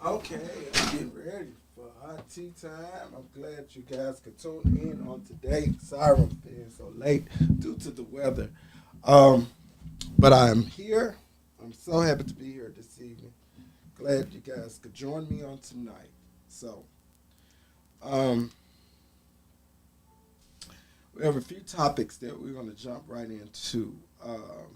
Okay, I'm getting ready for hot tea time. I'm glad you guys could tune in on today. Sorry I'm being so late due to the weather. Um, but I'm here. I'm so happy to be here this evening. Glad you guys could join me on tonight. So, um, we have a few topics that we're going to jump right into. Um,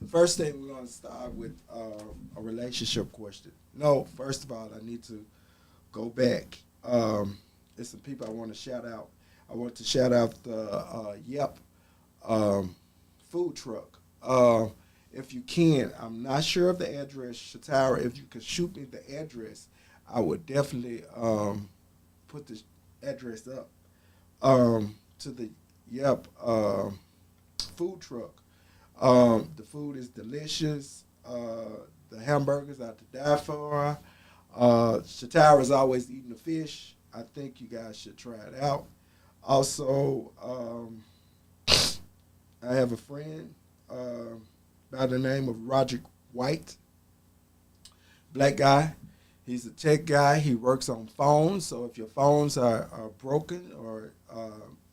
the first thing we're going to start with a relationship question. No, first of all, I need to go back. There's some people I want to shout out. I want to shout out the Yep um, food truck. If you can, I'm not sure of the address, Shatara. If you could shoot me the address, I would definitely put the address up to the Yep food truck. The food is delicious. The hamburgers are to die for. Shatara is always eating the fish. I think you guys should try it out. Also, I have a friend by the name of Roger White, black guy. He's a tech guy. He works on phones. So if your phones are broken or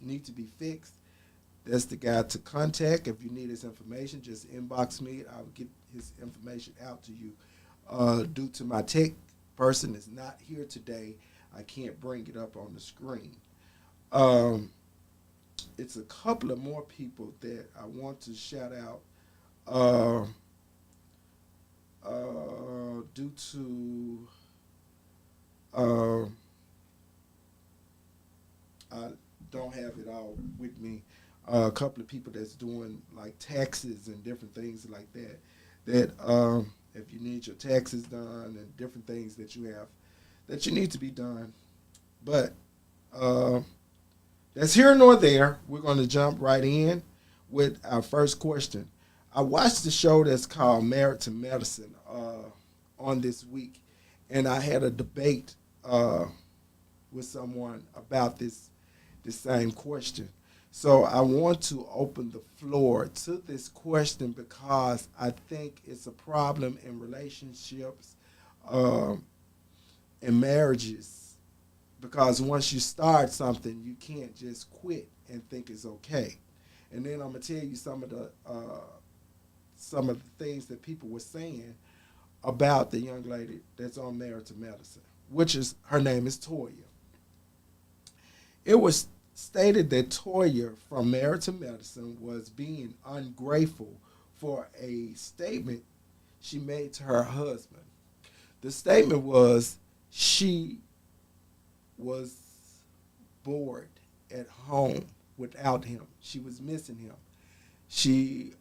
need to be fixed, that's the guy to contact. If you need his information, just inbox me. I'll get his information out to you. Due to my tech person is not here today, I can't bring it up on the screen. Um, it's a couple of more people that I want to shout out. Uh, Due to uh, I don't have it all with me. A couple of people that's doing like taxes and different things like that. That if you need your taxes done and different things that you have that you need to be done. But uh, that's here nor there. We're going to jump right in with our first question. I watched the show that's called Married to Medicine on this week, and I had a debate uh, with someone about this same question. So I want to open the floor to this question because I think it's a problem in relationships, um, in marriages. Because once you start something, you can't just quit and think it's okay. And then I'm gonna tell you some of the things that people were saying about the young lady that's on Married to Medicine, which is her name is Toya. It was stated that Toya from Married to Medicine was being ungrateful for a statement she made to her husband. The statement was she was bored at home without him. She was missing him. She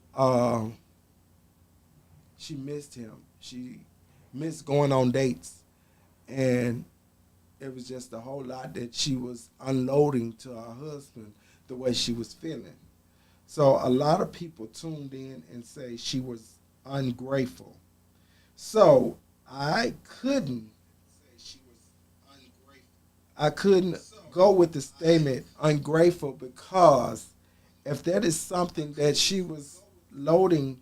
she missed him. She missed going on dates, and it was just a whole lot that she was unloading to her husband the way she was feeling. So a lot of people tuned in and say she was ungrateful. So I couldn't say she was ungrateful. I couldn't go with the statement ungrateful because if that is something that she was loading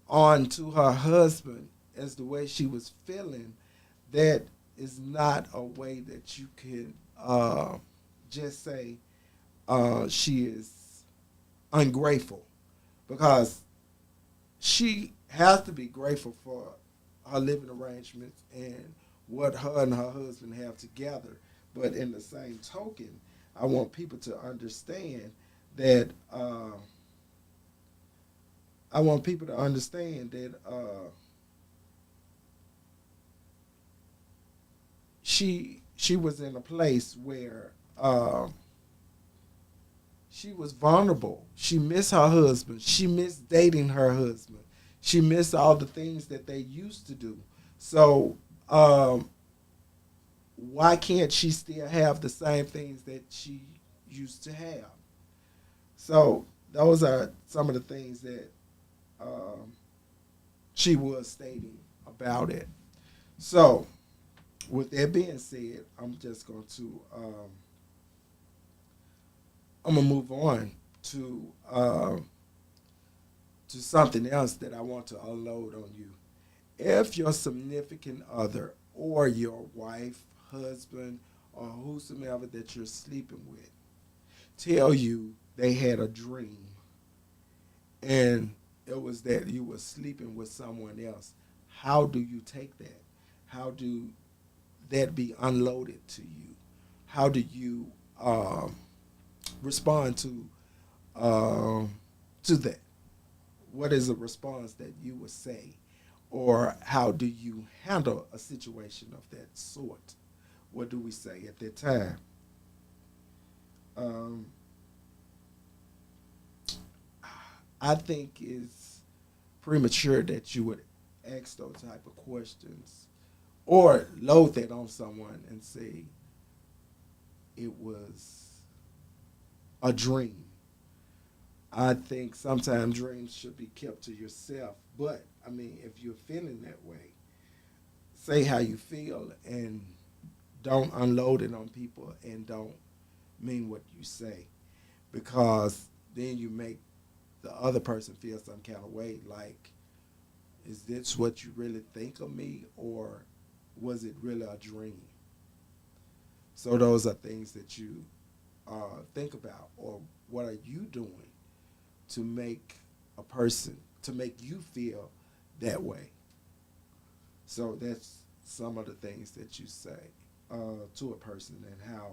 on to her husband as the way she was feeling, that is not a way that you can just say she is ungrateful because she has to be grateful for her living arrangements and what her and her husband have together. But in the same token, I want people to understand that I want people to understand that she was in a place where she was vulnerable. She missed her husband. She missed dating her husband. She missed all the things that they used to do. So why can't she still have the same things that she used to have? So those are some of the things that um, she was stating about it. So with that being said, I'm gonna move on to to something else that I want to unload on you. If your significant other or your wife, husband, or whosoever that you're sleeping with tell you they had a dream and it was that you were sleeping with someone else, how do you take that? How do that be unloaded to you? How do you um, respond um, to that? What is a response that you would say, or how do you handle a situation of that sort? What do we say at that time? Um, I think it's premature that you would ask those type of questions or load that on someone and say it was a dream. I think sometimes dreams should be kept to yourself. But I mean, if you're feeling that way, say how you feel and don't unload it on people and don't mean what you say because then you make the other person feel some kind of way like, is this what you really think of me or was it really a dream? So those are things that you think about, or what are you doing to make a person to make you feel that way? So that's some of the things that you say to a person, and how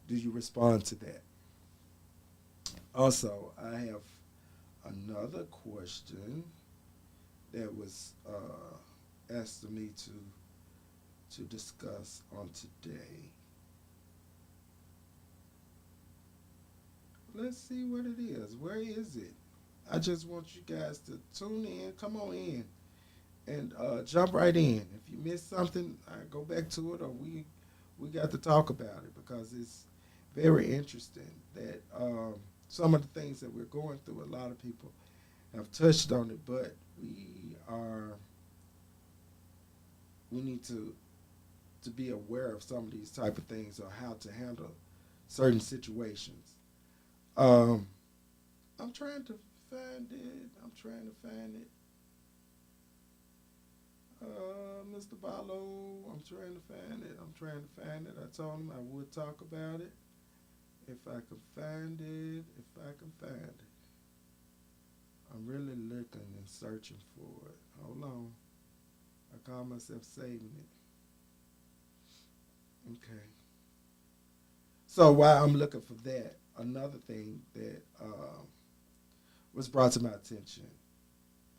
do you respond to that? Also, I have another question that was asked of me to discuss on today. Let's see what it is. Where is it? I just want you guys to tune in. Come on in and jump right in. If you missed something, go back to it, or we got to talk about it because it's very interesting that some of the things that we're going through. A lot of people have touched on it, but we need to be aware of some of these type of things or how to handle certain situations. Um, I'm trying to find it. I'm trying to find it. Mr. Barlow, I'm trying to find it. I'm trying to find it. I told him I would talk about it if I could find it. If I can find it. I'm really looking and searching for it. Hold on. I call myself saving it. Okay. So while I'm looking for that, another thing that was brought to my attention: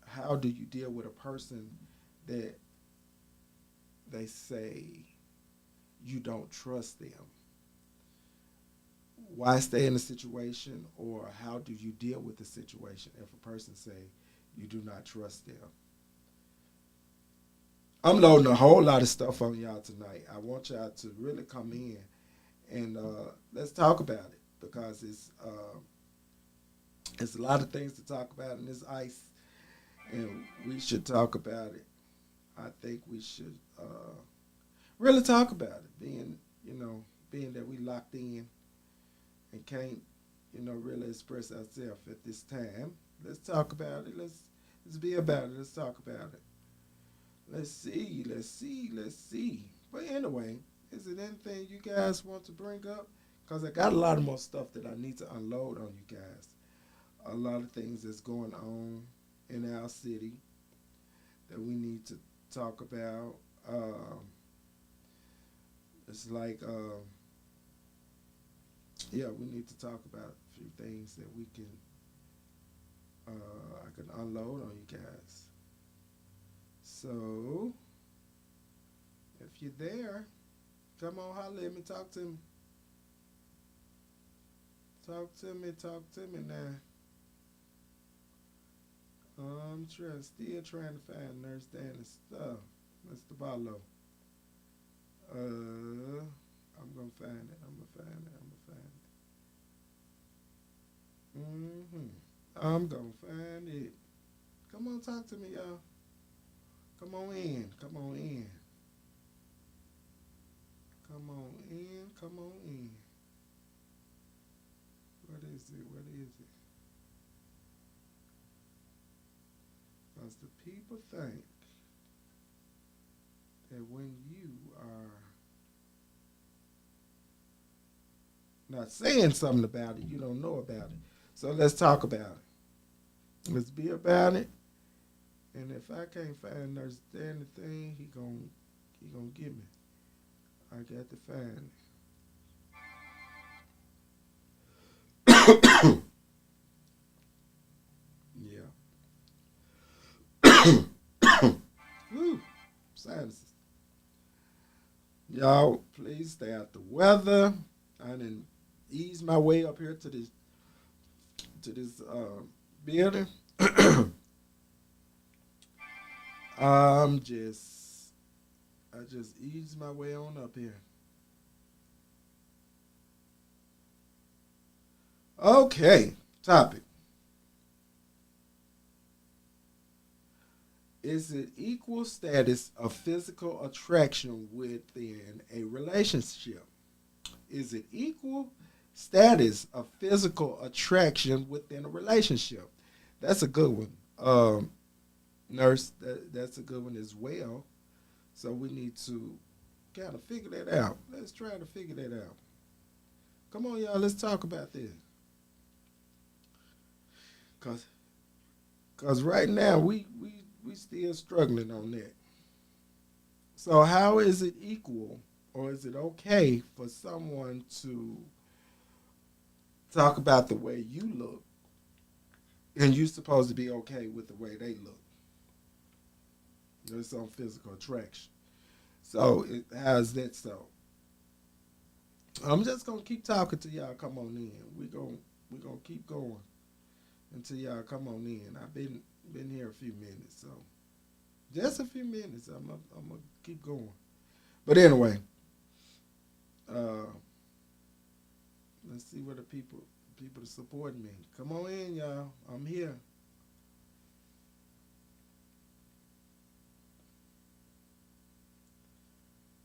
how do you deal with a person that they say you don't trust them? Why stay in a situation, or how do you deal with the situation if a person say you do not trust them? I'm loading a whole lot of stuff on y'all tonight. I want y'all to really come in and let's talk about it because it's a lot of things to talk about in this ice, and we should talk about it. I think we should really talk about it, being that we locked in and can't, really express ourselves at this time. Let's talk about it. Let's be about it. Let's talk about it. Let's see. Let's see. Let's see. But anyway, is it anything you guys want to bring up? Because I got a lot of more stuff that I need to unload on you guys. A lot of things that's going on in our city that we need to talk about. It's like, yeah, we need to talk about a few things that we can, I can unload on you guys. So, if you're there, come on, holler at me, talk to me. Talk to me now. Still trying to find Nurse Danny stuff, Mr. Barlow. I'm gonna find it. I'm gonna find it. I'm gonna find it. I'm gonna find it. Come on, talk to me, y'all. Come on in. Come on in. Come on in. Come on in. What is it? What is it? Because the people think that when you are not saying something about it, you don't know about it. So let's talk about it. Let's be about it. And if I can't find Nurse Danny thing, he gonna give me. I got to find it. Yeah. Woo. Sinuses. Y'all, please stay out the weather. I didn't ease my way up here to this building. I'm just I just eased my way on up here. Okay, topic. Is it equal status of physical attraction within a relationship? Is it equal status of physical attraction within a relationship? That's a good one. Nurse, that's a good one as well. So we need to kind of figure that out. Let's try to figure that out. Come on, y'all. Let's talk about this. Cause, Cause right now we still struggling on that. So how is it equal, or is it okay for someone to talk about the way you look, and you supposed to be okay with the way they look? There's some physical attraction. So how is that so? I'm just gonna keep talking till y'all come on in. We gonna keep going until y'all come on in. I've been here a few minutes, so just a few minutes. I'm gonna keep going. But anyway, uh, let's see where the people to support me. Come on in, y'all. I'm here.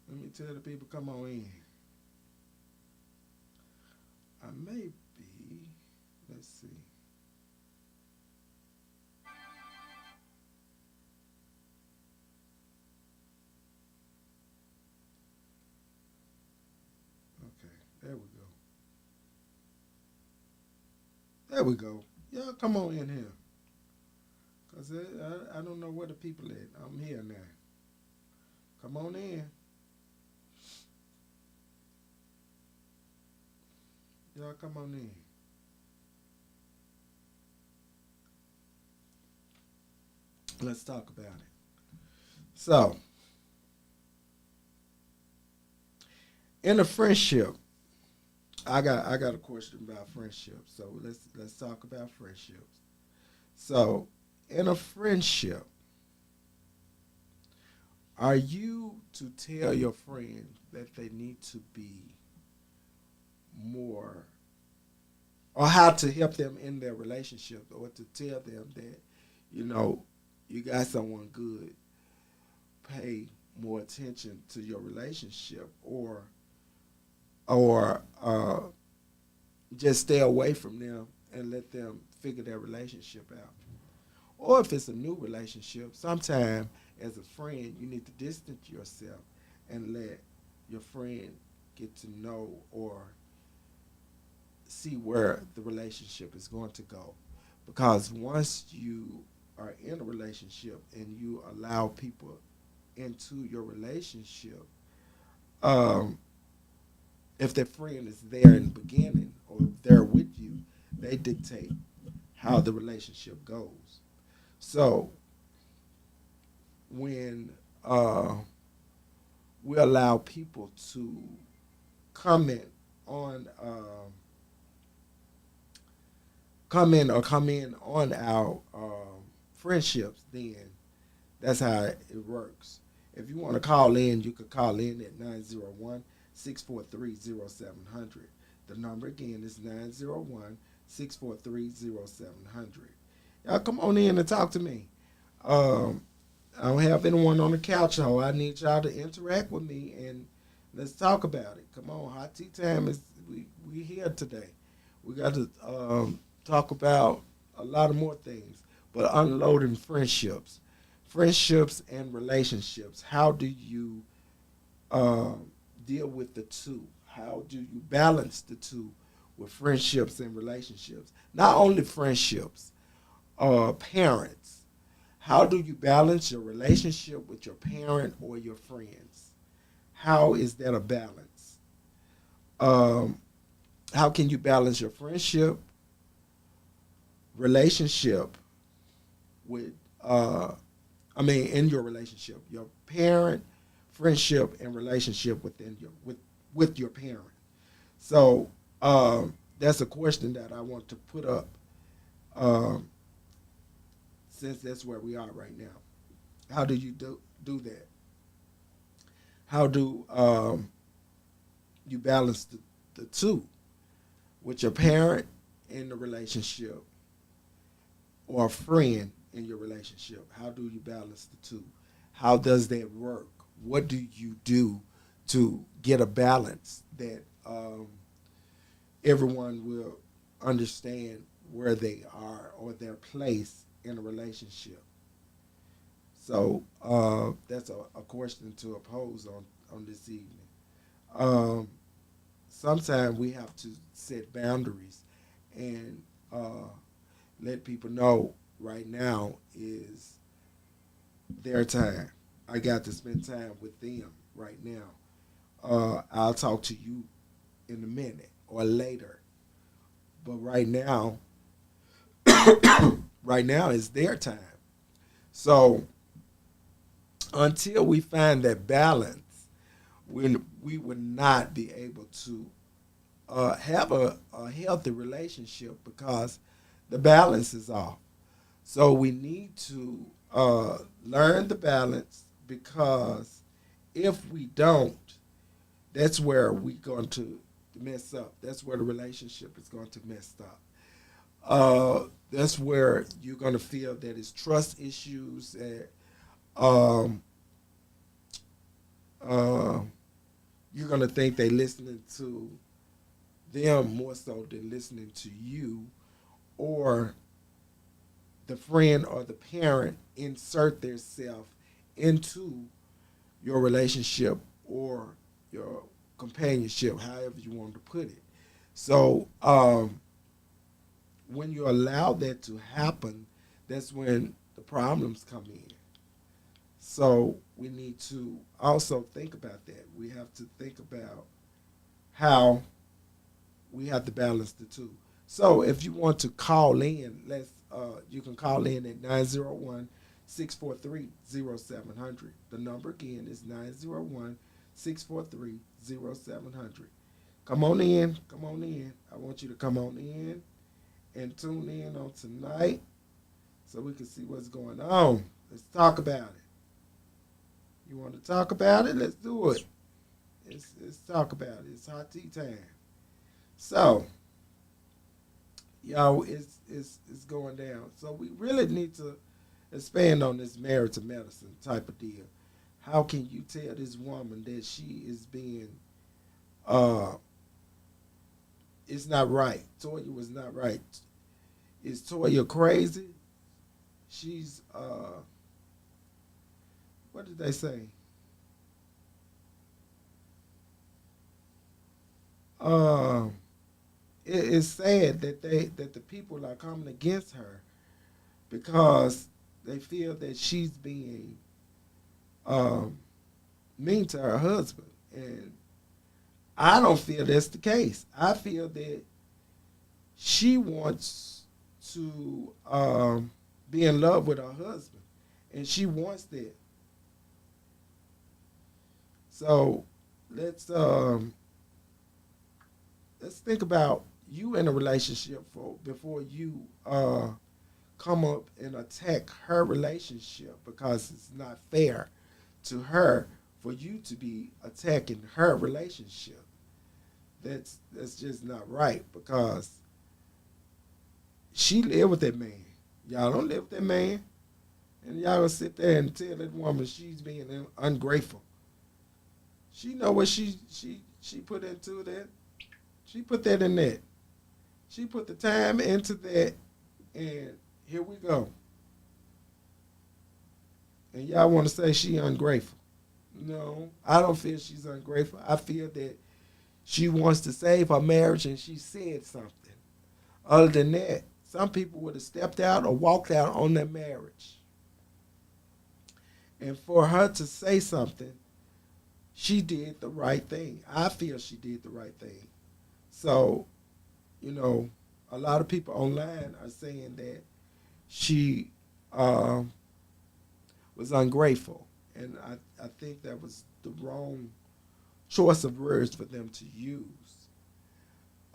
Let me tell the people, come on in. I may be. Let's see. Okay, there we go. There we go. Y'all come on in here. Because I don't know where the people at. I'm here now. Come on in. Y'all come on in. Let's talk about it. So, in a friendship, I got a question about friendships. So let's talk about friendships. So, in a friendship, are you to tell your friend that they need to be more, or how to help them in their relationship, or to tell them that, you know, you got someone good, pay more attention to your relationship, or just stay away from them and let them figure their relationship out. Or if it's a new relationship, sometime as a friend, you need to distance yourself and let your friend get to know or see where the relationship is going to go. Because once you are in a relationship and you allow people into your relationship, um, if their friend is there in the beginning or there with you, they dictate how the relationship goes. So when we allow people to comment on come in on our friendships, then that's how it works. If you want to call in, you could call in at 901-643-0700. The number again is 901-643-0700. Y'all come on in and talk to me. Um, I don't have anyone on the couch, so I need y'all to interact with me and let's talk about it. Come on, hot tea time is we here today. We got to talk about a lot of more things. but unloading friendships, friendships and relationships. How do you deal with the two? How do you balance the two with friendships and relationships? Not only friendships, parents. How do you balance your relationship with your parent or your friends? How is that a balance? Um, how can you balance your friendship, relationship with, in your relationship, your parent, friendship, and relationship with your parent? So that's a question that I want to put up, um, since that's where we are right now. How do you do that? How do you balance the two with your parent in the relationship or a friend in your relationship? How do you balance the two? How does that work? What do you do to get a balance that everyone will understand where they are or their place in a relationship? So that's a question to pose on this evening. Um, Sometimes we have to set boundaries and let people know right now is their time. I got to spend time with them right now. I'll talk to you in a minute or later. But right now is their time. So until we find that balance, we would not be able to have a healthy relationship because the balance is off. So we need to learn the balance because if we don't, that's where we're going to mess up. That's where the relationship is going to mess up. That's where you're going to feel that it's trust issues and um, uh, you're going to think they're listening to them more so than listening to you, or the friend or the parent insert themselves into your relationship or your companionship, however you want to put it. So when you allow that to happen, that's when the problems come in. So we need to also think about that. We have to think about how we have to balance the two. So if you want to call in, you can call in at 901-643-0700. The number again is 901-643-0700. Come on in, come on in. I want you to come on in and tune in on tonight so we can see what's going on. Let's talk about it. You want to talk about it? Let's do it. Let's talk about it. It's hot tea time. So, y'all, it's going down. So we really need to expand on this marriage to medicine type of deal. How can you tell this woman that she is being uh it's not right? Toya was not right. Is Toya crazy? She's what did they say? Um it's sad that the people are coming against her because they feel that she's being um, mean to her husband, and I don't feel that's the case. I feel that she wants to be in love with her husband, and she wants that. So let's um, let's think about you in a relationship for before you come up and attack her relationship because it's not fair to her for you to be attacking her relationship. That's just not right because she live with that man. Y'all don't live with that man, and y'all gonna sit there and tell that woman she's being ungrateful. She know what she put into that. She put that in that. She put the time into that, and here we go. And y'all want to say she ungrateful. No, I don't feel she's ungrateful. I feel that she wants to save her marriage and she said something. Other than that, some people would have stepped out or walked out on their marriage. And for her to say something, she did the right thing. I feel she did the right thing. So, you know, a lot of people online are saying that she um, was ungrateful. And I think that was the wrong choice of words for them to use.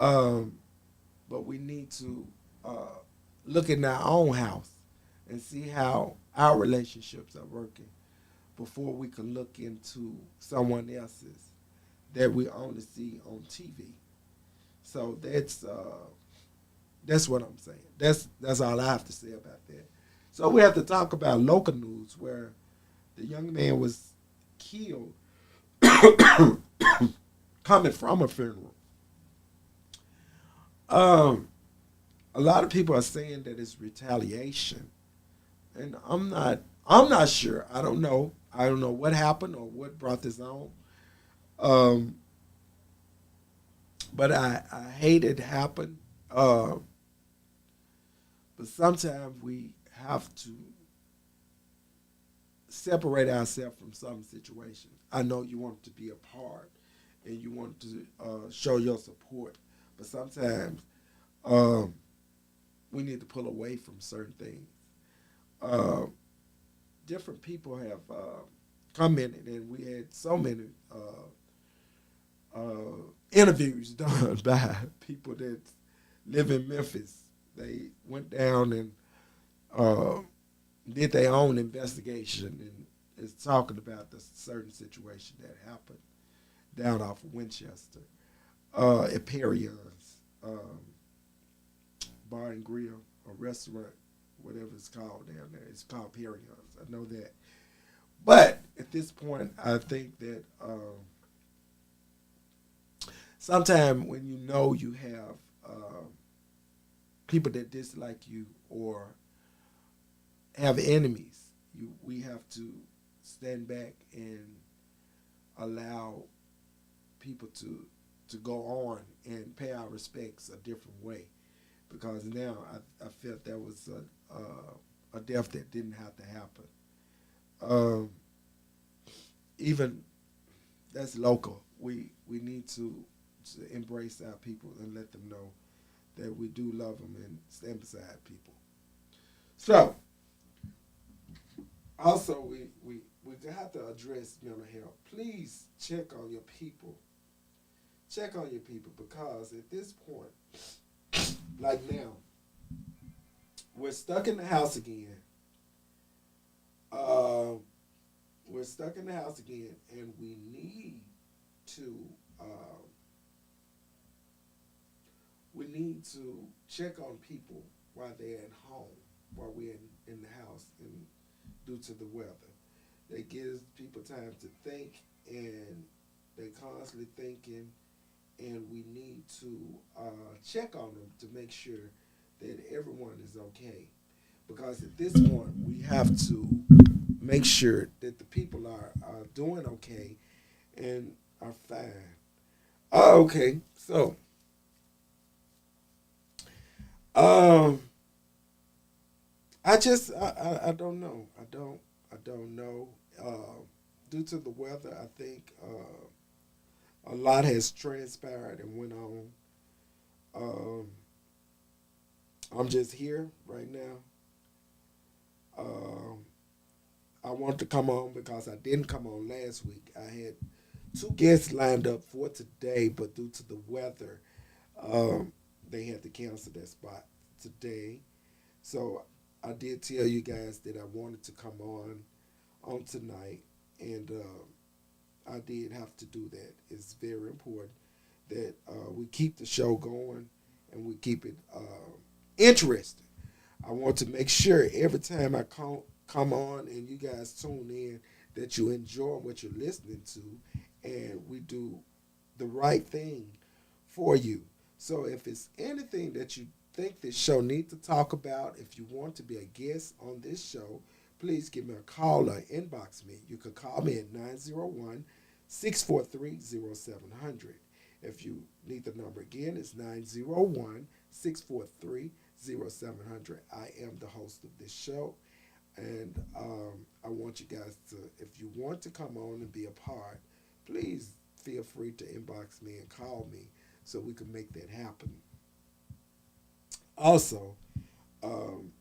Um, but we need to uh, look in our own house and see how our relationships are working before we can look into someone else's that we only see on TV. So that's what I'm saying. That's all I have to say about that. So we have to talk about local news where the young man was killed coming from a funeral. Um, a lot of people are saying that it's retaliation, and I'm not sure. I don't know. I don't know what happened or what brought this on. Um, but I hate it happened. Uh, but sometimes we have to separate ourselves from some situations. I know you want to be a part and you want to show your support, but sometimes um, we need to pull away from certain things. Uh, Different people have commented, and we had so many interviews done by people that live in Memphis. They went down and uh, did their own investigation and is talking about the certain situation that happened down off of Winchester at Perion's Bar and Grill or restaurant, whatever it's called down there. It's called Perion's. I know that. But at this point, I think that sometimes when you know you have people that dislike you or have enemies, we have to stand back and allow people to go on and pay our respects a different way. Because now I felt that was a death that didn't have to happen. Um, Even that's local. We need to embrace our people and let them know that we do love them and stand beside people. So also we have to address mental health. Please check on your people. Check on your people because at this point, like now, we're stuck in the house again. Uh, we're stuck in the house again, and we need to uh, we need to check on people while they're at home, while we're in the house, and due to the weather. That gives people time to think, and they're constantly thinking, and we need to check on them to make sure that everyone is okay. Because at this point, we have to make sure that the people are doing okay and are fine. Okay, so um, I don't know. I don't know. Due to the weather, I think a lot has transpired and went on. Um, I'm just here right now. Um, I wanted to come on because I didn't come on last week. I had two guests lined up for today, but due to the weather, um, they had to cancel that spot today. So I did tell you guys that I wanted to come on tonight, and I did have to do that. It's very important that we keep the show going and we keep it interesting. I want to make sure every time I come on and you guys tune in that you enjoy what you're listening to and we do the right thing for you. So if it's anything that you think this show needs to talk about, if you want to be a guest on this show, please give me a call or inbox me. You can call me at 901-643-0700. If you need the number again, it's 901-643-0700. I am the host of this show, and I want you guys to, if you want to come on and be a part, please feel free to inbox me and call me so we can make that happen. Also, um,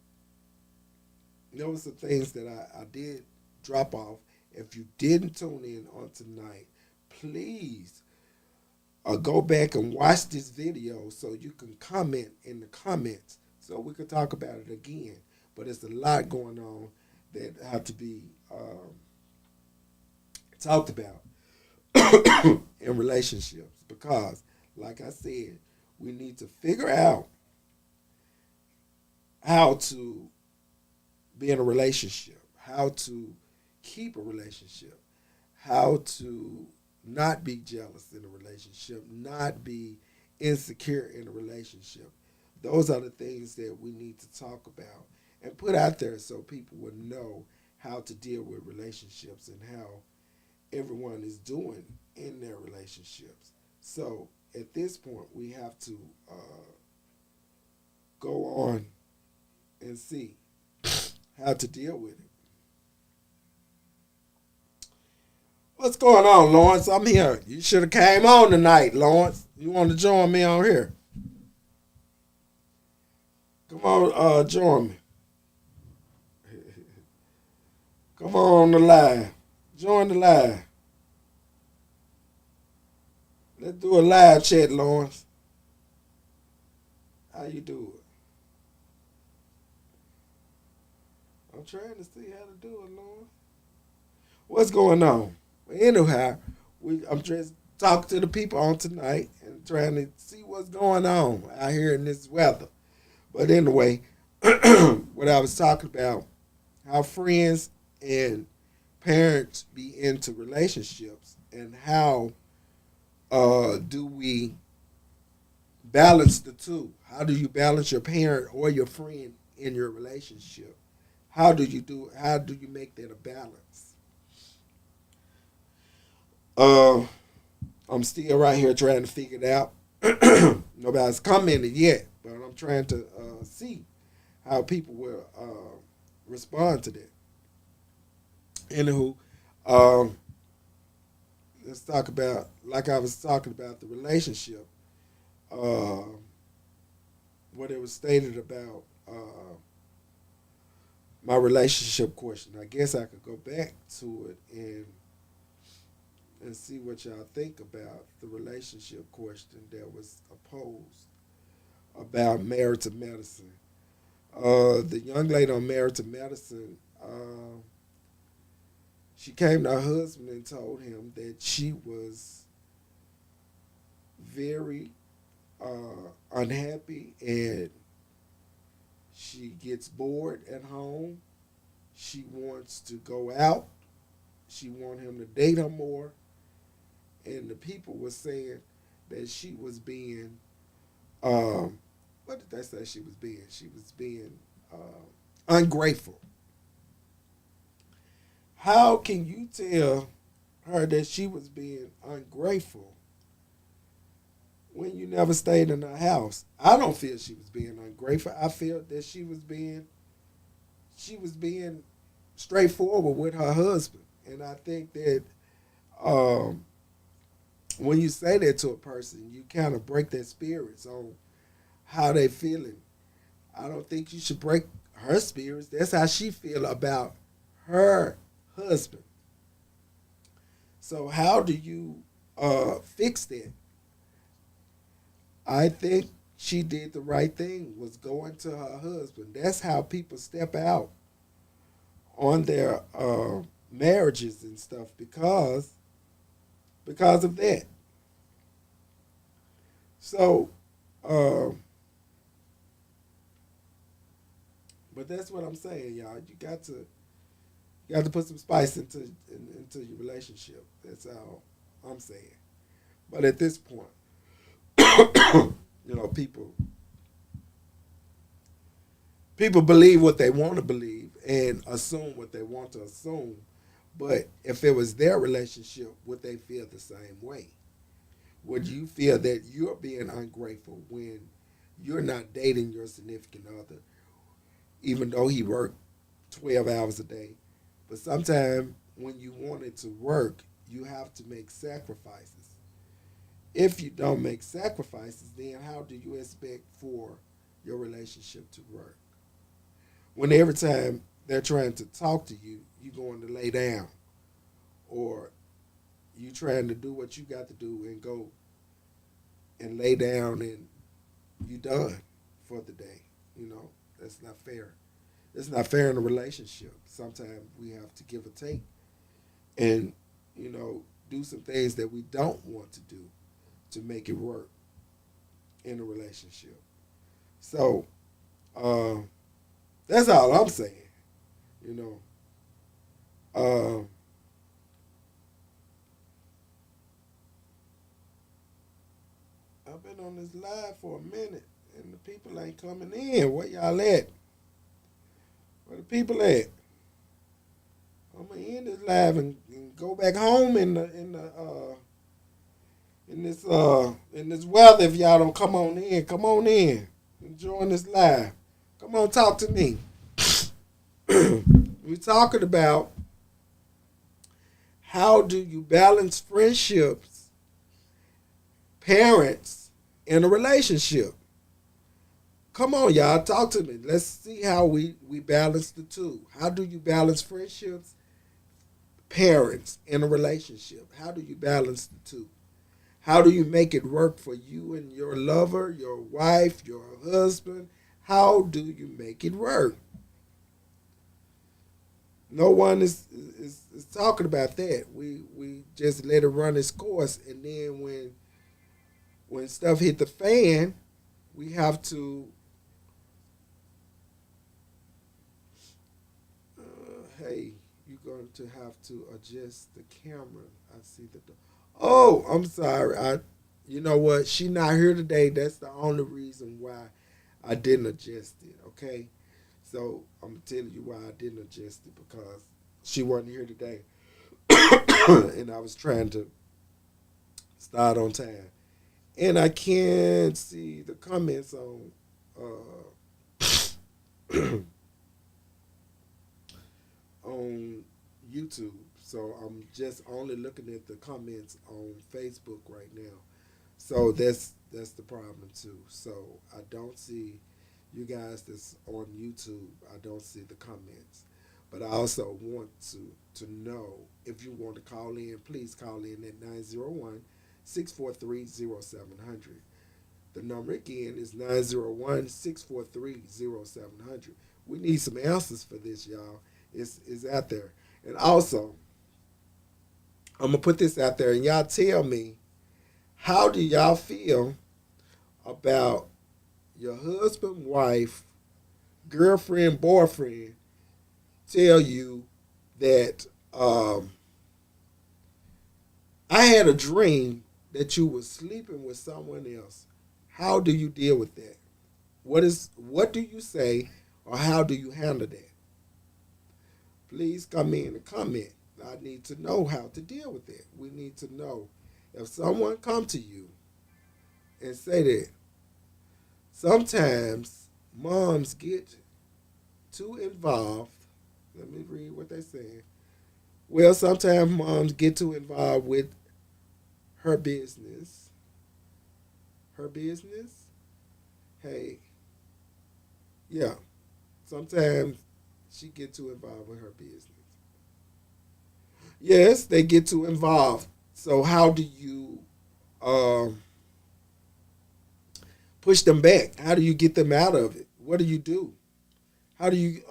there were some things that I did drop off. If you didn't tune in on tonight, please go back and watch this video so you can comment in the comments so we can talk about it again. But it's a lot going on that have to be talked about in relationships because, like I said, we need to figure out how to be in a relationship, how to keep a relationship, how to not be jealous in a relationship, not be insecure in a relationship. Those are the things that we need to talk about and put out there so people will know how to deal with relationships and how everyone is doing in their relationships. So at this point, we have to go on and see how to deal with it. What's going on, Lawrence? I'm here. You should have came on tonight, Lawrence. You want to join me on here? Come on, join me. Come on the live. Join the live. Let's do a live chat, Lawrence. How you do it? I'm trying to see how to do it, Lawrence. What's going on? Anyhow, I'm just talking to the people on tonight and trying to see what's going on out here in this weather. But anyway, what I was talking about, how friends and parents be into relationships and how do we balance the two? How do you balance your parent or your friend in your relationship? How do you make that a balance? I'm still right here trying to figure it out. Nobody's commented yet, but I'm trying to see how people will respond to that. Anywho, let's talk about, like I was talking about, the relationship. What it was stated about my relationship question. I guess I could go back to it and see what y'all think about the relationship question that was posed about Married to Medicine. The young lady on Married to Medicine, she came to her husband and told him that she was very unhappy and she gets bored at home. She wants to go out. She wants him to date her more. And the people were saying that she was being, what did they say she was being? She was being ungrateful. How can you tell her that she was being ungrateful when you never stayed in her house? I don't feel she was being ungrateful. I feel that she was being straightforward with her husband. And I think that when you say that to a person, you kind of break their spirits on how they feeling. I don't think you should break her spirits. That's how she feel about her husband. So how do you fix that? I think she did the right thing, was going to her husband. That's how people step out on their marriages and stuff because of that. So, but that's what I'm saying, y'all. You got to put some spice into your relationship. That's all I'm saying. But at this point, people believe what they want to believe and assume what they want to assume. But if it was their relationship, would they feel the same way? Would you feel that you're being ungrateful when you're not dating your significant other, even though he worked 12 hours a day? But sometimes when you want it to work, you have to make sacrifices. If you don't make sacrifices, then how do you expect for your relationship to work? When every time they're trying to talk to you, you're going to lay down, or you trying to do what you got to do and go and lay down and you done for the day. That's not fair. It's not fair in a relationship. Sometimes we have to give or take and, do some things that we don't want to do to make it work in a relationship. So uh, that's all I'm saying. You know, uh, I've been on this live for a minute, and the people ain't coming in. Where y'all at? Where the people at? I'm gonna end this live and go back home in this weather. If y'all don't come on in, come on in. Join this live. Come on, talk to me. We're talking about how do you balance friendships, parents, in a relationship. Come on, y'all, talk to me. Let's see how we balance the two. How do you balance friendships, parents, in a relationship? How do you balance the two? How do you make it work for you and your lover, your wife, your husband? How do you make it work? No one is talking about that. We just let it run its course, and then when stuff hit the fan, we have to. Hey, you're going to have to adjust the camera. I see the. Oh, I'm sorry. You know what? She not here today. That's the only reason why I didn't adjust it. Okay, so I'm gonna tell you why I didn't adjust it, because she wasn't here today, and I was trying to start on time, and I can't see the comments on YouTube. So I'm just only looking at the comments on Facebook right now. So that's the problem too. So I don't see you guys that's on YouTube. I don't see the comments. But I also want to know, if you want to call in, please call in at 901-643-0700. The number again is 901-643-0700. We need some answers for this, y'all. It's out there. And also, I'm going to put this out there, and y'all tell me, how do y'all feel about your husband, wife, girlfriend, boyfriend tell you that I had a dream that you were sleeping with someone else? How do you deal with that? What do you say, or how do you handle that? Please come in and comment. I need to know how to deal with it. We need to know, if someone come to you and say that sometimes moms get too involved. Let me read what they're saying. Well, sometimes moms get too involved with her business. Her business? Hey, yeah. Sometimes she get too involved with her business. Yes, they get too involved. So how do you um, push them back? How do you get them out of it? What do you do? How do you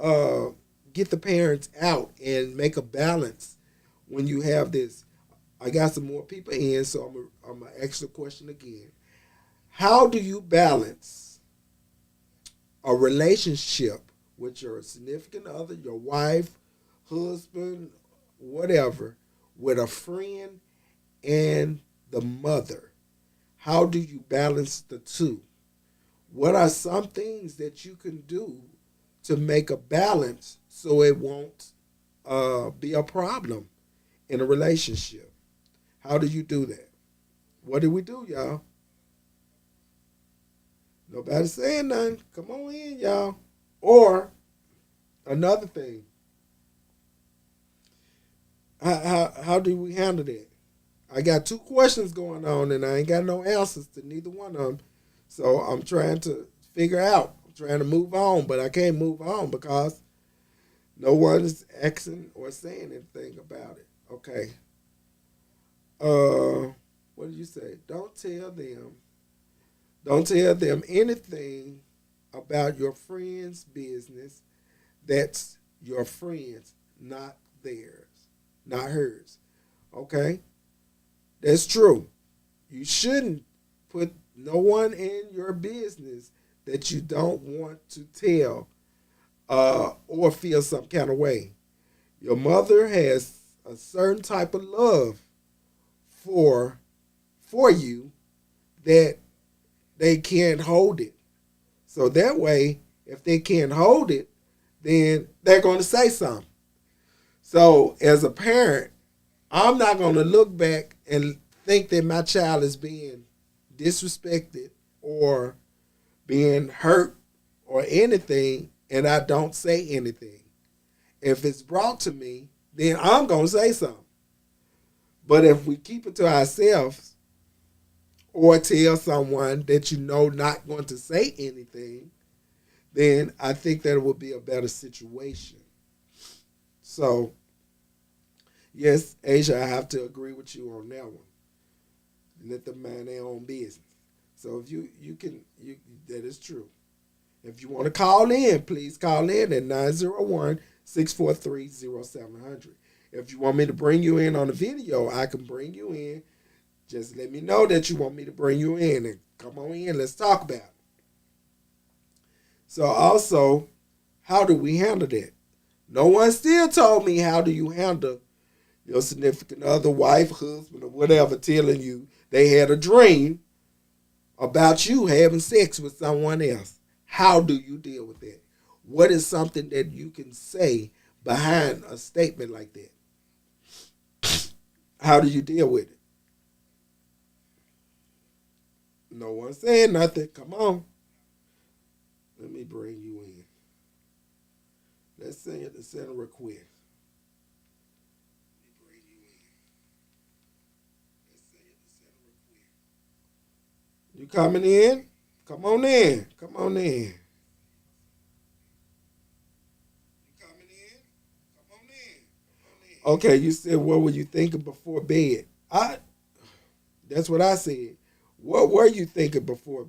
get the parents out and make a balance when you have this? I got some more people in, so I'm gonna ask the question again. How do you balance a relationship with your significant other, your wife, husband, whatever, with a friend and the mother? How do you balance the two? What are some things that you can do to make a balance so it won't be a problem in a relationship. How do you do that? What do we do, y'all? Nobody saying nothing. Come on in, y'all. Or another thing, how do we handle that? I got two questions going on, and I ain't got no answers to neither one of them. So I'm trying to figure out. I'm trying to move on, but I can't move on because no one is asking or saying anything about it. Okay. What did you say? Don't tell them. Don't tell them anything about your friend's business. That's your friend's, not theirs, not hers. Okay? That's true. You shouldn't put no one in your business that you don't want to tell or feel some kind of way. Your mother has a certain type of love for you that they can't hold it. So that way, if they can't hold it, then they're going to say something. So as a parent, I'm not going to look back and think that my child is being disrespected or being hurt or anything, and I don't say anything. If it's brought to me, then I'm going to say something. But if we keep it to ourselves or tell someone that you know not going to say anything, then I think that it would be a better situation. So, yes, Asia, I have to agree with you on that one. Let them mind their own business. So if you can, that is true. If you want to call in, please call in at 901-643-0700. If you want me to bring you in on a video, I can bring you in. Just let me know that you want me to bring you in and come on in. Let's talk about it. So also, how do we handle that? No one still told me how do you handle your significant other, wife, husband, or whatever telling you they had a dream about you having sex with someone else. How do you deal with that? What is something that you can say behind a statement like that? How do you deal with it? No one saying nothing. Come on. Let me bring you in. Let's send it to send a request. Let me bring you in. Let's send it to send a request. You coming in? Come on in. Come on in. You coming in? Come on in. Come on in. Okay, you said what were you thinking before bed? That's what I said. What were you thinking before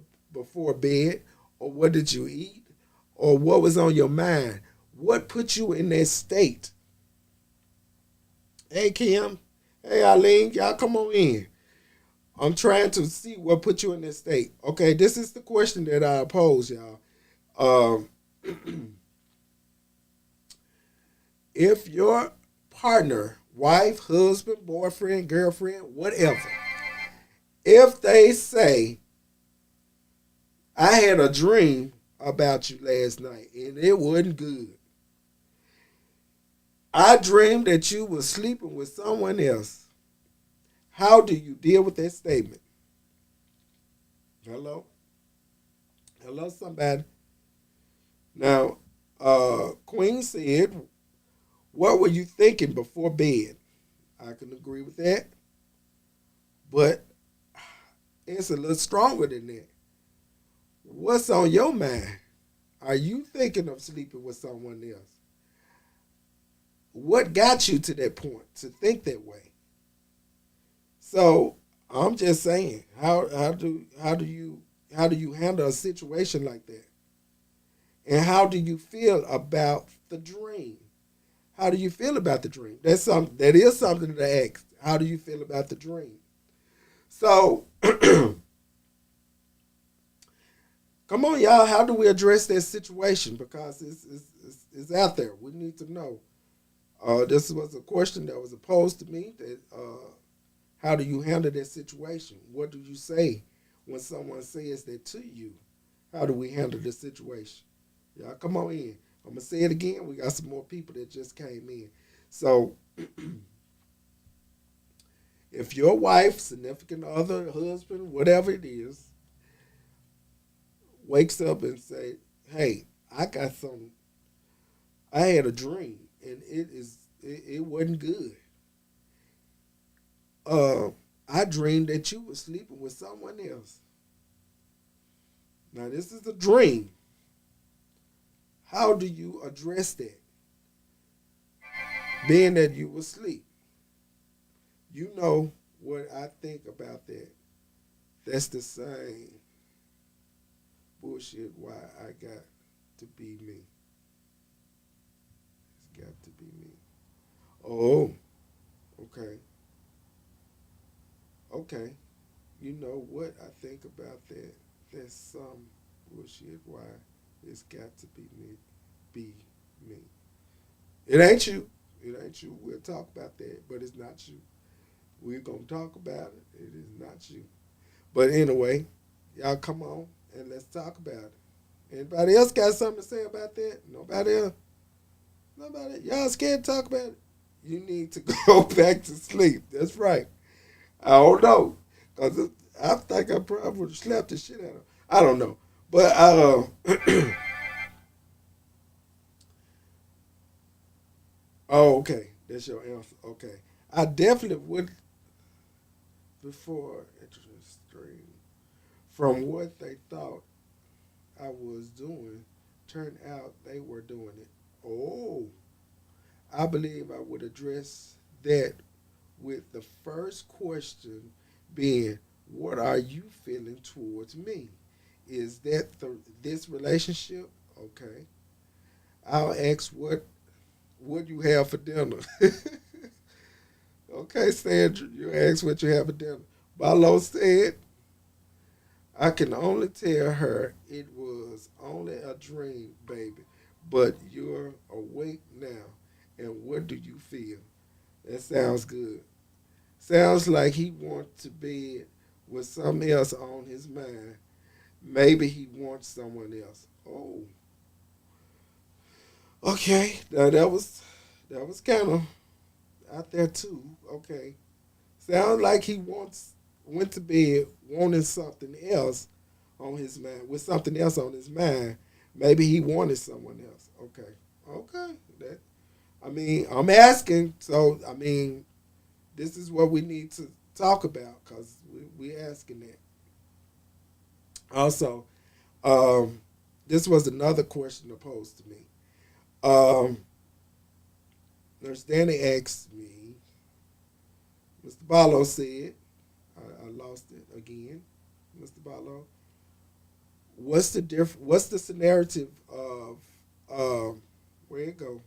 bed? Or what did you eat? Or what was on your mind? What put you in that state? Hey, Kim. Hey, Eileen. Y'all come on in. I'm trying to see what put you in that state. Okay, this is the question that I pose, y'all. Um, if your partner, wife, husband, boyfriend, girlfriend, whatever, if they say, I had a dream about you last night and it wasn't good. I dreamed that you were sleeping with someone else. How do you deal with that statement? Hello? Hello, somebody. Now, Queen said, what were you thinking before bed? I can agree with that. But it's a little stronger than that. What's on your mind? Are you thinking of sleeping with someone else? What got you to that point to think that way? So I'm just saying, how do you handle a situation like that? And how do you feel about the dream? How do you feel about the dream? That is something to ask. How do you feel about the dream? So come on, y'all. How do we address that situation? Because it's out there. We need to know. This was a question that was posed to me. That how do you handle that situation? What do you say when someone says that to you? How do we handle the situation? Y'all come on in. I'm going to say it again. We got some more people that just came in. So if your wife, significant other, husband, whatever it is, wakes up and say, hey, I got something. I had a dream and it wasn't good. Uh, I dreamed that you were sleeping with someone else. Now this is a dream. How do you address that? Being that you were asleep. You know what I think about that. That's the same bullshit why I got to be me. It's got to be me. Oh, okay. Okay. You know what I think about that? That's some bullshit why it's got to be me. Be me. It ain't you. It ain't you. We'll talk about that, but it's not you. We're going to talk about it. It is not you. But anyway, y'all come on and let's talk about it. Anybody else got something to say about that? Nobody else? Nobody? Y'all scared to talk about it? You need to go back to sleep. That's right. I don't know. Because I think I probably would have slapped the shit out of him. I don't know. But, oh, okay. That's your answer. Okay. I definitely would, before interesting, from what they thought I was doing, turned out they were doing it. Oh, I believe I would address that with the first question being, what are you feeling towards me? Is that this relationship? Okay. I'll ask what you have for dinner. Okay, Sandra, you ask what you have for dinner. Barlow said, I can only tell her it was only a dream, baby, but you're awake now. And what do you feel? That sounds good. Sounds like he wants to be with something else on his mind. Maybe he wants someone else. Oh, okay. Now that was kind of out there too. Okay, sounds like he went to bed wanting something else on his mind with something else on his mind. Maybe he wanted someone else. Okay, okay. That I mean, I'm asking. So I mean, this is what we need to talk about because we asking that. Also, um, this was another question posed to me. Um, Nurse Danny asked me, Mr. Barlow said, I lost it again, Mr. Barlow. What's the narrative of where it go?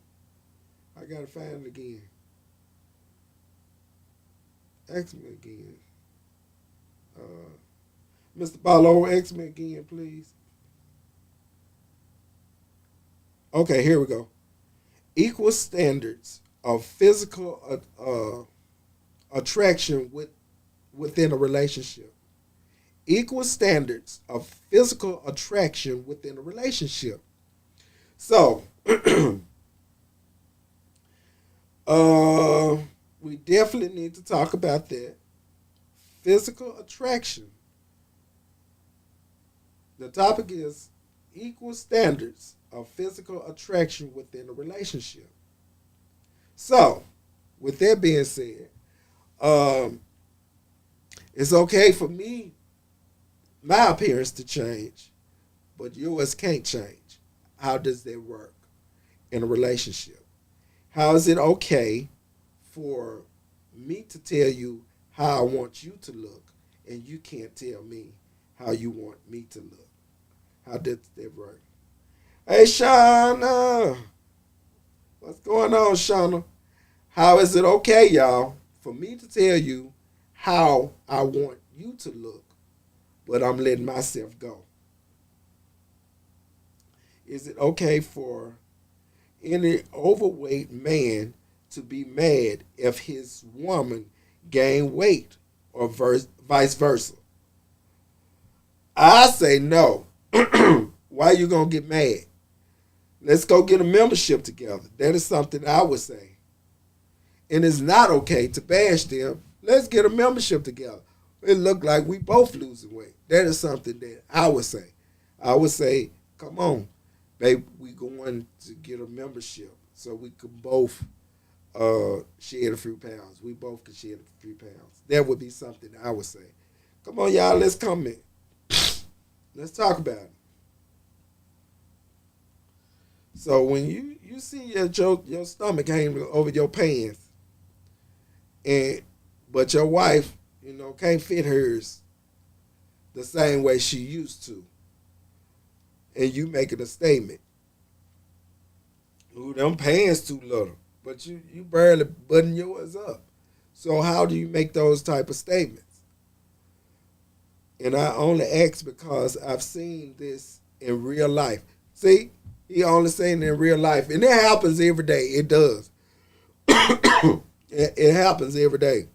I gotta find it again. Ask me again. Uh, Mr. Barlow, ask me again, please. Okay, here we go. Equal standards of physical attraction within a relationship. Equal standards of physical attraction within a relationship. So, uh, we definitely need to talk about that. Physical attraction. The topic is equal standards of physical attraction within a relationship. So, with that being said, um, it's okay for me, my appearance to change, but yours can't change. How does that work in a relationship? How is it okay for me to tell you how I want you to look and you can't tell me how you want me to look? How does that work? Hey, Shauna. What's going on, Shauna? How is it okay, y'all, for me to tell you how I want you to look, but I'm letting myself go? Is it okay for any overweight man to be mad if his woman gain weight or vice versa? I say no. Why you gonna get mad? Let's go get a membership together. That is something I would say. And it's not okay to bash them. Let's get a membership together. It looked like we both losing weight. That is something that I would say. I would say, come on, babe, we going to get a membership so we could both shed a few pounds. We both could shed a few pounds. That would be something I would say. Come on, y'all, let's comment. Let's talk about it. So when you see your stomach hanging over your pants, but your wife, can't fit hers the same way she used to, and you making a statement. Ooh, them pants too little, but you barely button yours up. So how do you make those type of statements? And I only ask because I've seen this in real life. See, he only saying it in real life, and it happens every day. It does. It happens every day.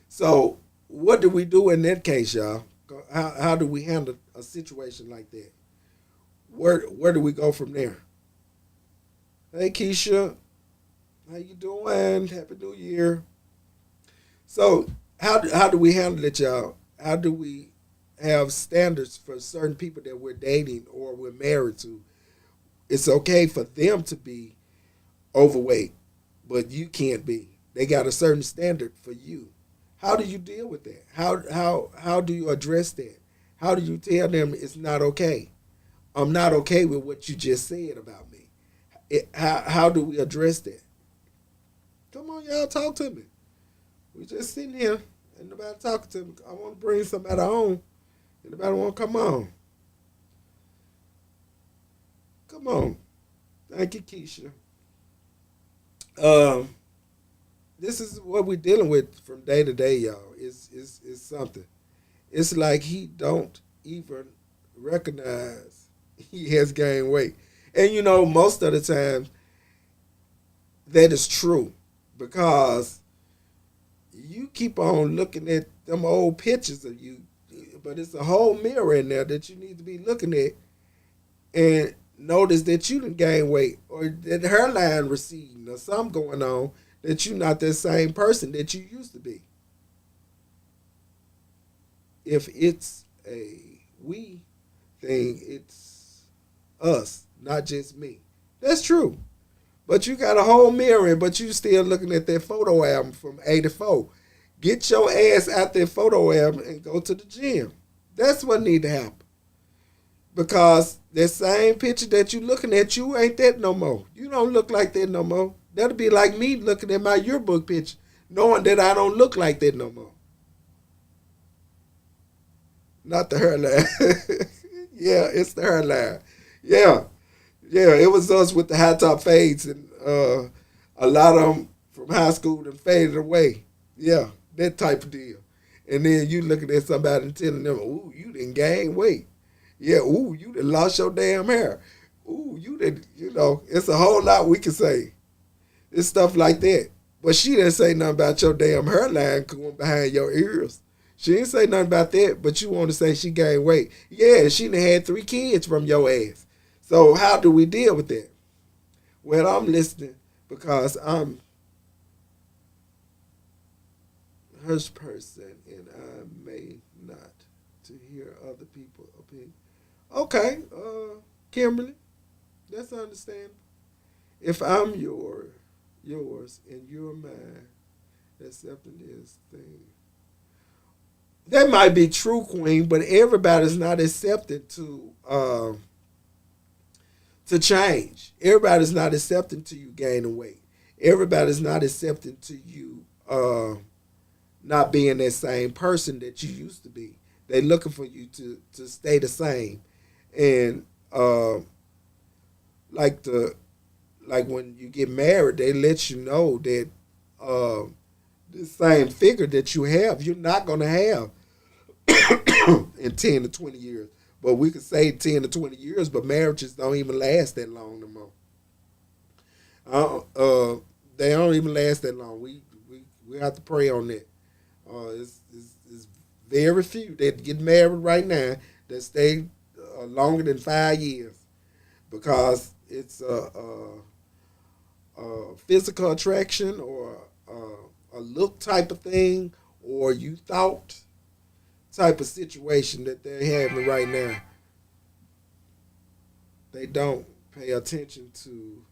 So what do we do in that case, y'all? How do we handle a situation like that? Where do we go from there? Hey, Keisha, how you doing? Happy New Year. So how do we handle it, y'all? How do we have standards for certain people that we're dating or we're married to? It's okay for them to be overweight, but you can't be. They got a certain standard for you. How do you deal with that? How do you address that? How do you tell them it's not okay? I'm not okay with what you just said about me. How do we address that? Come on, y'all, talk to me. We just sitting here and nobody talking to me. I want to bring somebody on. Anybody want to come on? Come on. Thank you, Keisha. This is what we're dealing with from day to day, y'all. It's something. It's like he don't even recognize he has gained weight. And most of the time that is true because you keep on looking at them old pictures of you, but it's a whole mirror in there that you need to be looking at and notice that you didn't gain weight or that hairline receding or something going on, that you're not that same person that you used to be. If it's a we thing, it's us, not just me. That's true. But you got a whole mirror, but you still looking at that photo album from '84. Get your ass out that photo album and go to the gym. That's what need to happen. Because that same picture that you looking at, you ain't that no more. You don't look like that no more. That'll be like me looking at my yearbook picture, knowing that I don't look like that no more. Not the hairline. Yeah, it's the hairline. Yeah. Yeah, it was us with the high top fades, and a lot of them from high school that faded away. Yeah, that type of deal. And then you looking at somebody and telling them, ooh, you didn't gain weight. Yeah, ooh, you done lost your damn hair. Ooh, you did, it's a whole lot we can say. It's stuff like that. But she didn't say nothing about your damn hairline going behind your ears. She didn't say nothing about that, but you want to say she gained weight. Yeah, she done had 3 kids from your ass. So how do we deal with that? Well, I'm listening because I'm her person and I may not to hear other people's opinion. Okay, Kimberly, that's understandable. If I'm yours and you're mine, accepting this thing. That might be true, Queen, but everybody's not accepting to change. Everybody's not accepting to you gaining weight. Everybody's not accepting to you not being that same person that you used to be. They're looking for you to stay the same. And like when you get married, they let you know that the same figure that you have, you're not going to have in 10 to 20 years. But we could say 10 to 20 years, but marriages don't even last that long no more. They don't even last that long. We have to pray on that. It's very few that get married right now that stay longer than 5 years. because it's a physical attraction or a look type of thing or you thought type of situation that they're having right now. They don't pay attention to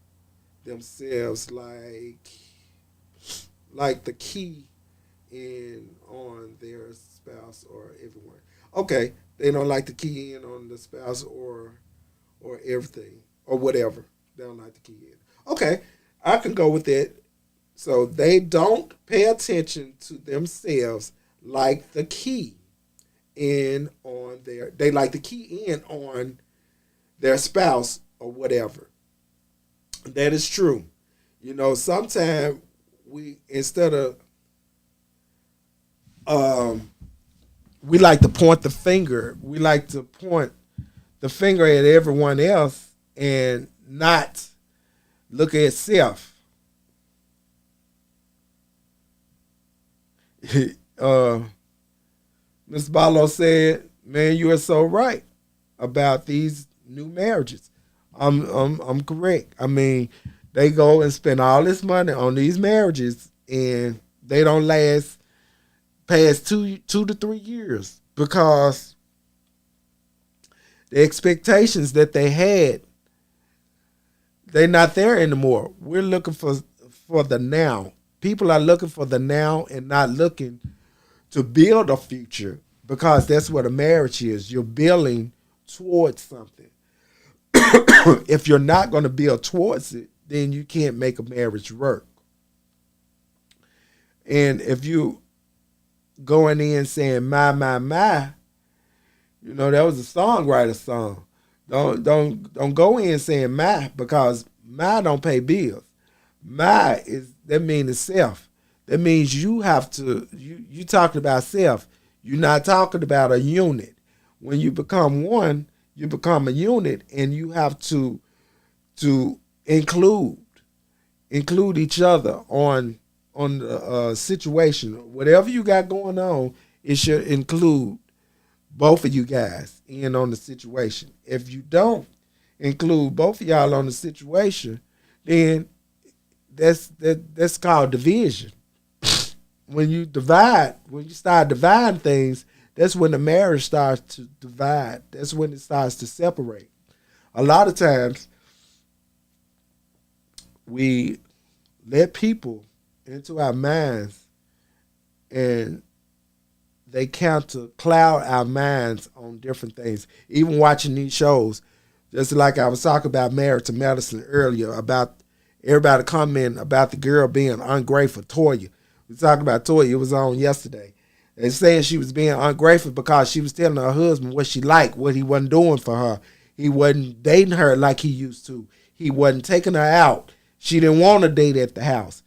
themselves like the key in on their spouse or everyone. Okay, they don't like to key in on the spouse or everything or whatever. They don't like to key in. Okay, I can go with that. So they don't pay attention to themselves like the key in on their. They like to key in on their spouse or whatever. That is true. You know, sometimes we instead of we like to point the finger. We like to point the finger at everyone else and not look at self. Ms. Barlow said, "Man, you are so right about these new marriages." I'm correct. I mean, they go and spend all this money on these marriages, and they don't last past two to 3 years because the expectations that they had, they're not there anymore. We're looking for the now. People are looking for the now and not looking to build a future because that's what a marriage is. You're building towards something. If you're not going to build towards it, then you can't make a marriage work. And if you going in saying my, you know, that was a songwriter song. Don't go in saying my because my don't pay bills. My is that means self. That means you have to you talking about self. You're not talking about a unit. When you become one, you become a unit, and you have to include each other on the situation. Whatever you got going on, it should include both of you guys in on the situation. If you don't include both of y'all on the situation, then that's called division. When you start dividing things, that's when the marriage starts to divide. That's when it starts to separate. A lot of times, we let people into our minds and they count to cloud our minds on different things. Even watching these shows, just like I was talking about Married to Medicine earlier, about everybody commenting about the girl being ungrateful, Toya. We talking about Toya, it was on yesterday. They saying she was being ungrateful because she was telling her husband what she liked, what he wasn't doing for her. He wasn't dating her like he used to. He wasn't taking her out. She didn't want to date at the house.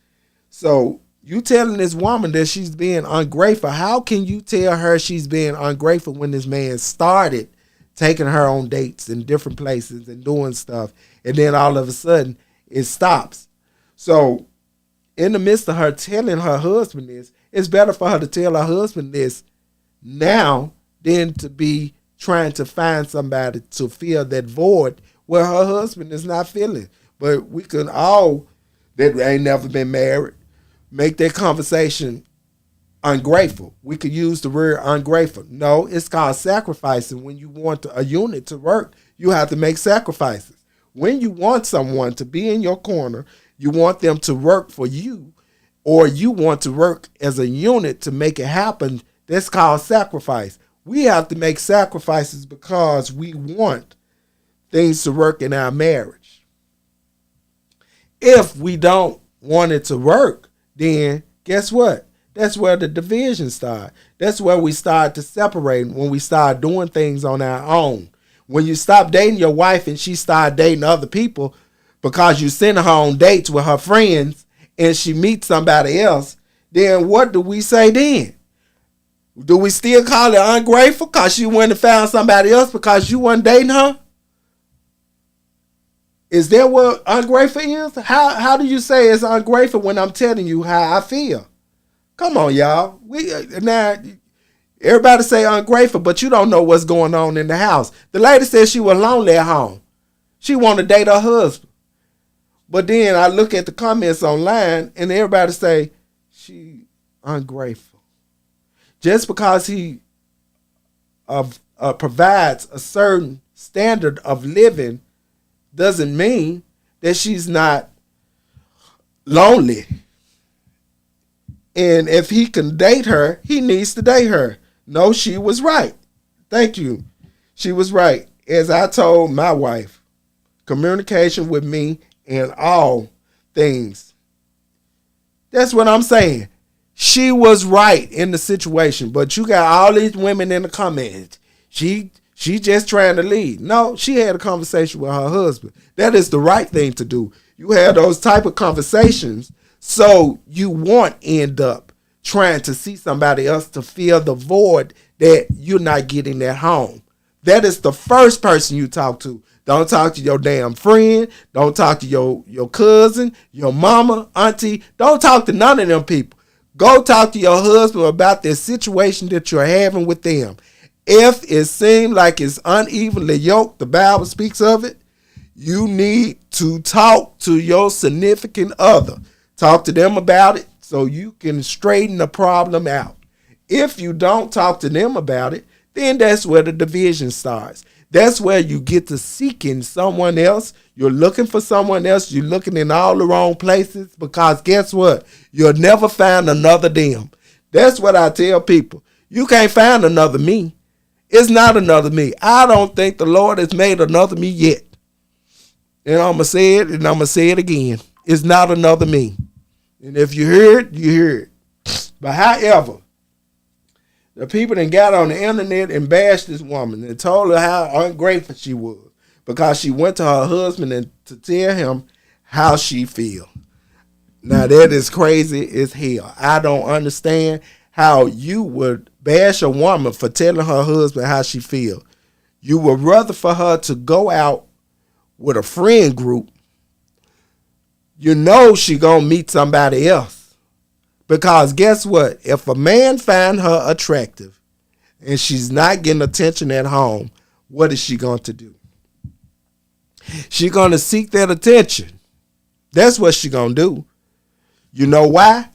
So you telling this woman that she's being ungrateful. How can you tell her she's being ungrateful when this man started taking her on dates in different places and doing stuff, and then all of a sudden it stops? So in the midst of her telling her husband this, it's better for her to tell her husband this now than to be trying to find somebody to fill that void where her husband is not feeling. But we can all, that ain't never been married, make that conversation ungrateful. We could use the word ungrateful. No, it's called sacrificing. When you want a unit to work, you have to make sacrifices. When you want someone to be in your corner, you want them to work for you, or you want to work as a unit to make it happen, that's called sacrifice. We have to make sacrifices because we want things to work in our marriage. If we don't want it to work, then guess what? That's where the division starts. That's where we start to separate, when we start doing things on our own. When you stop dating your wife and she start dating other people because you send her on dates with her friends and she meets somebody else, then what do we say then? Do we still call her ungrateful because she went and found somebody else because you weren't dating her? Is that what ungrateful is? How do you say it's ungrateful when I'm telling you how I feel? Come on, y'all. Now everybody say ungrateful, but you don't know what's going on in the house. The lady said she was lonely at home. She want to date her husband. But then I look at the comments online and everybody say she ungrateful. Just because he provides a certain standard of living doesn't mean that she's not lonely. And if he can date her, he needs to date her. No, she was right. Thank you. She was right. As I told my wife, communication with me in all things. That's what I'm saying. She was right in the situation, but you got all these women in the comments. She just trying to lead. No, she had a conversation with her husband. That is the right thing to do. You have those type of conversations so you won't end up trying to see somebody else to fill the void that you're not getting at home. That is the first person you talk to. Don't talk to your damn friend. Don't talk to your cousin, your mama, auntie. Don't talk to none of them people. Go talk to your husband about this situation that you're having with them. If it seems like it's unevenly yoked, the Bible speaks of it, you need to talk to your significant other. Talk to them about it so you can straighten the problem out. If you don't talk to them about it, then that's where the division starts. That's where you get to seeking someone else. You're looking for someone else. You're looking in all the wrong places because guess what? You'll never find another them. That's what I tell people. You can't find another me. It's not another me. I don't think the Lord has made another me yet. And I'm going to say it and I'm going to say it again. It's not another me. And if you hear it, you hear it. But however, the people that got on the internet and bashed this woman and told her how ungrateful she was because she went to her husband and to tell him how she feel. Now that is crazy as hell. I don't understand how you would bash a woman for telling her husband how she feel. You would rather for her to go out with a friend group. You know she gonna meet somebody else. Because guess what? If a man find her attractive and she's not getting attention at home, what is she going to do? She's going to seek that attention. That's what she's going to do. You know why?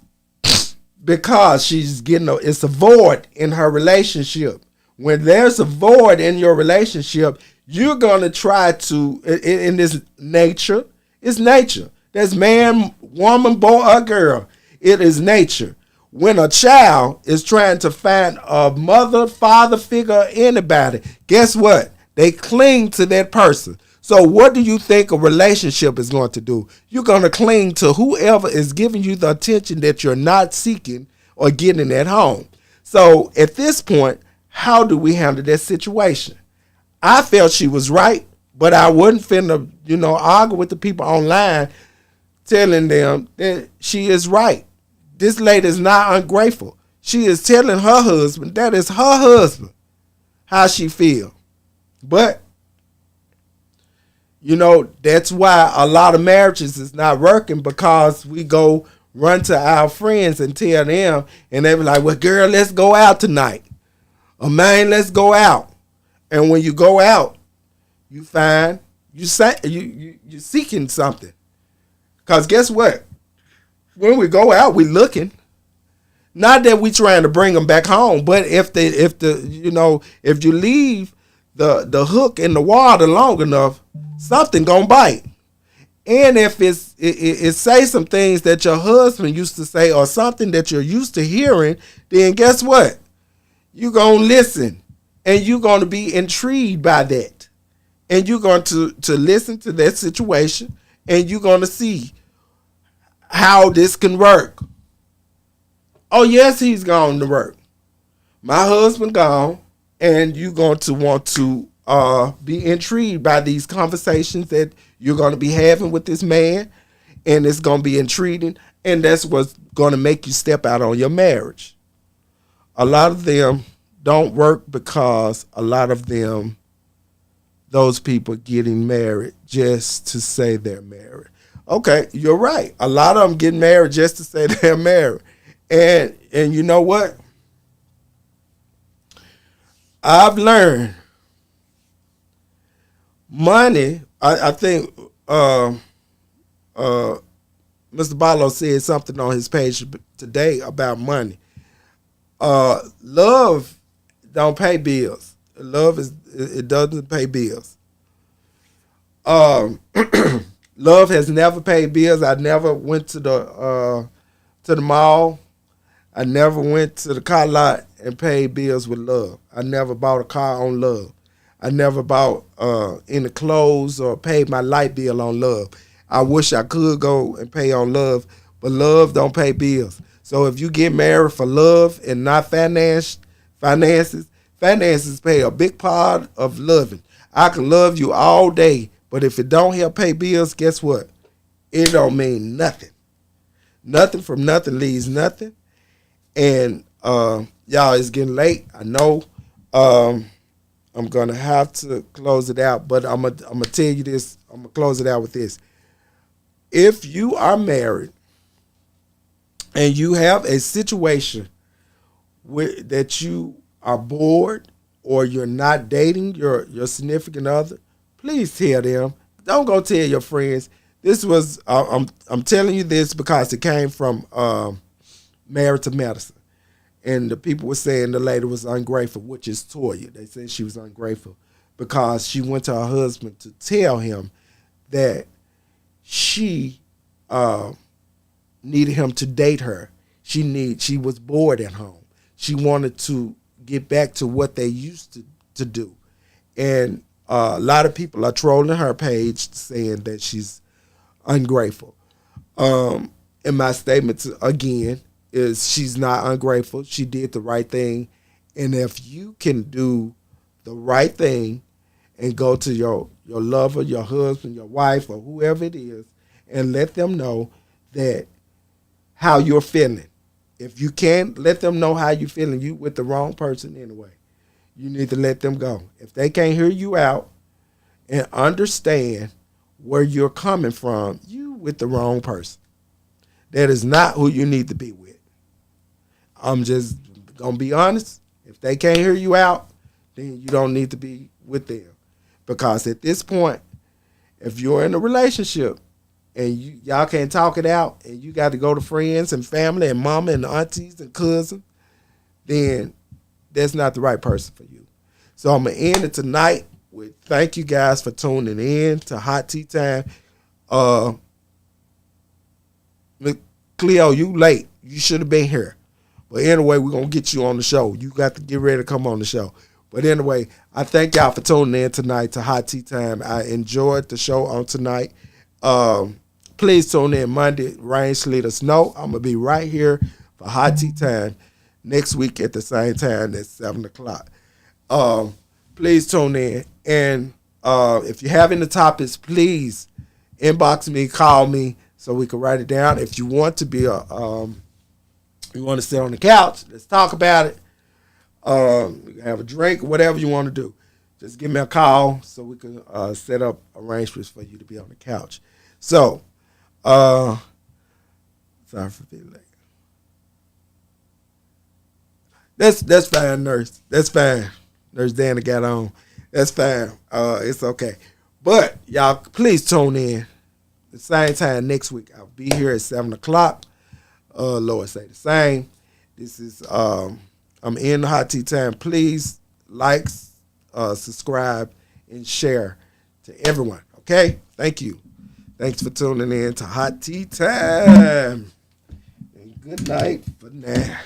Because she's getting it's a void in her relationship. When there's a void in your relationship, you're going to try to, in this nature, it's nature. There's man, woman, boy, or girl. It is nature. When a child is trying to find a mother, father figure, anybody, guess what? They cling to that person. So what do you think a relationship is going to do? You're going to cling to whoever is giving you the attention that you're not seeking or getting at home. So at this point, how do we handle that situation? I felt she was right, but I wasn't finna, argue with the people online telling them that she is right. This lady is not ungrateful. She is telling her husband, that is her husband, how she feel. But, that's why a lot of marriages is not working because we go run to our friends and tell them, and they be like, well, girl, let's go out tonight. Or man, let's go out. And when you go out, you find you're seeking something. Because guess what? When we go out, we looking. Not that we trying to bring them back home, but if you leave the hook in the water long enough, something gonna bite. And if it say some things that your husband used to say or something that you're used to hearing, then guess what? You're gonna listen and you're gonna be intrigued by that. And you're going to listen to that situation and you're gonna see how this can work. Oh, yes, he's gone to work. My husband gone, and you're going to want to be intrigued by these conversations that you're going to be having with this man, and it's going to be intriguing, and that's what's going to make you step out on your marriage. A lot of them don't work because a lot of them, those people getting married just to say they're married. Okay, you're right. A lot of them get married just to say they're married. And you know what? I've learned money I think uh, Mr. Barlow said something on his page today about money. Love don't pay bills. Love is it doesn't pay bills. Um, love has never paid bills. I never went to the mall. I never went to the car lot and paid bills with love. I never bought a car on love. I never bought any clothes or paid my light bill on love. I wish I could go and pay on love, but love don't pay bills. So if you get married for love and not finances play a big part of loving. I can love you all day, but if it don't help pay bills, guess what? It don't mean nothing. Nothing from nothing leaves nothing. And y'all, it's getting late. I know I'm gonna have to close it out, but I'm gonna tell you this. I'm gonna close it out with this. If you are married and you have a situation that you are bored or you're not dating your significant other, please tell them. Don't go tell your friends. This was I'm telling you this because it came from Married to Medicine. And the people were saying the lady was ungrateful, which is Toya. They said she was ungrateful because she went to her husband to tell him that she needed him to date her. She was bored at home. She wanted to get back to what they used to do. And a lot of people are trolling her page saying that she's ungrateful. And my statement again is she's not ungrateful. She did the right thing. And if you can do the right thing and go to your lover, your husband, your wife, or whoever it is, and let them know that how you're feeling. If you can't let them know how you're feeling, you with the wrong person anyway. You need to let them go. If they can't hear you out and understand where you're coming from, you with the wrong person. That is not who you need to be with. I'm just going to be honest. If they can't hear you out, then you don't need to be with them. Because at this point, if you're in a relationship and y'all can't talk it out and you got to go to friends and family and mama and aunties and cousins, then that's not the right person for you. So I'm going to end it tonight with thank you guys for tuning in to Hot Tea Time. Cleo, you late. You should have been here. But anyway, we're going to get you on the show. You got to get ready to come on the show. But anyway, I thank y'all for tuning in tonight to Hot Tea Time. I enjoyed the show on tonight. Please tune in Monday, rain, sleet, or snow. I'm going to be right here for Hot Tea Time next week at the same time at 7 o'clock. Please tune in. And if you have any topics, please inbox me, call me so we can write it down. If you want to be you want to sit on the couch, let's talk about it. Have a drink, whatever you want to do. Just give me a call so we can set up arrangements for you to be on the couch. So, sorry for being late. That's fine, nurse. That's fine. Nurse Dana got on. That's fine. It's okay. But y'all, please tune in the same time next week. I'll be here at 7 o'clock. Lord say the same. This is I'm in the Hot Tea Time. Please like, subscribe, and share to everyone. Okay? Thank you. Thanks for tuning in to Hot Tea Time. And good night for now.